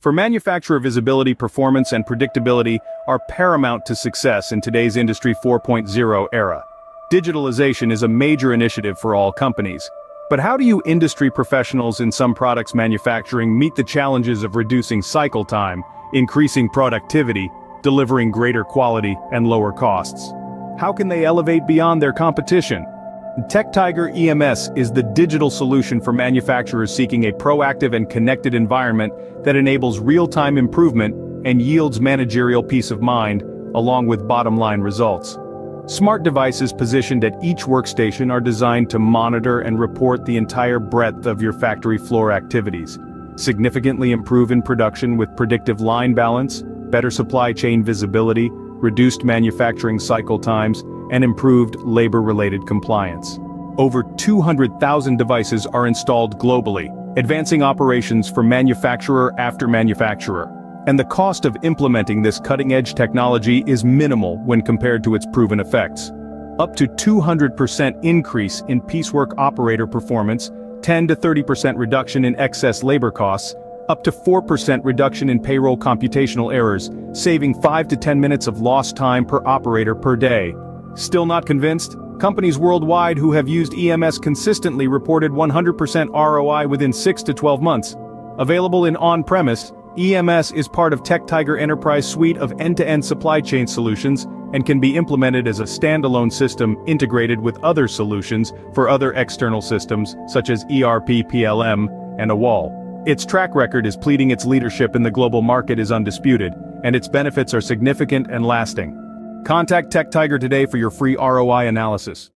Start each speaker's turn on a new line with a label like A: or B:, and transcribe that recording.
A: For manufacturer, visibility, performance, and predictability are paramount to success in today's Industry 4.0 era. Digitalization is a major initiative for all companies. But how do you industry professionals in some products manufacturing meet the challenges of reducing cycle time, increasing productivity, delivering greater quality, and lower costs? How can they elevate beyond their competition? TechTiger EMS is the digital solution for manufacturers seeking a proactive and connected environment that enables real-time improvement and yields managerial peace of mind, along with bottom-line results. Smart devices positioned at each workstation are designed to monitor and report the entire breadth of your factory floor activities, significantly improve in production with predictive line balance, better supply chain visibility, reduced manufacturing cycle times, and improved labor-related compliance. Over 200,000 devices are installed globally, advancing operations for manufacturer after manufacturer. And the cost of implementing this cutting-edge technology is minimal when compared to its proven effects. Up to 200% increase in piecework operator performance, 10 to 30% reduction in excess labor costs, up to 4% reduction in payroll computational errors, saving 5 to 10 minutes of lost time per operator per day. Still not convinced? Companies worldwide who have used EMS consistently reported 100% ROI within 6 to 12 months. Available in on-premise, EMS is part of TechTiger Enterprise suite of end-to-end supply chain solutions and can be implemented as a standalone system integrated with other solutions for other external systems such as ERP, PLM, and a wall. Its track record is pleading its leadership in the global market is undisputed, and its benefits are significant and lasting. Contact TechTiger today for your free ROI analysis.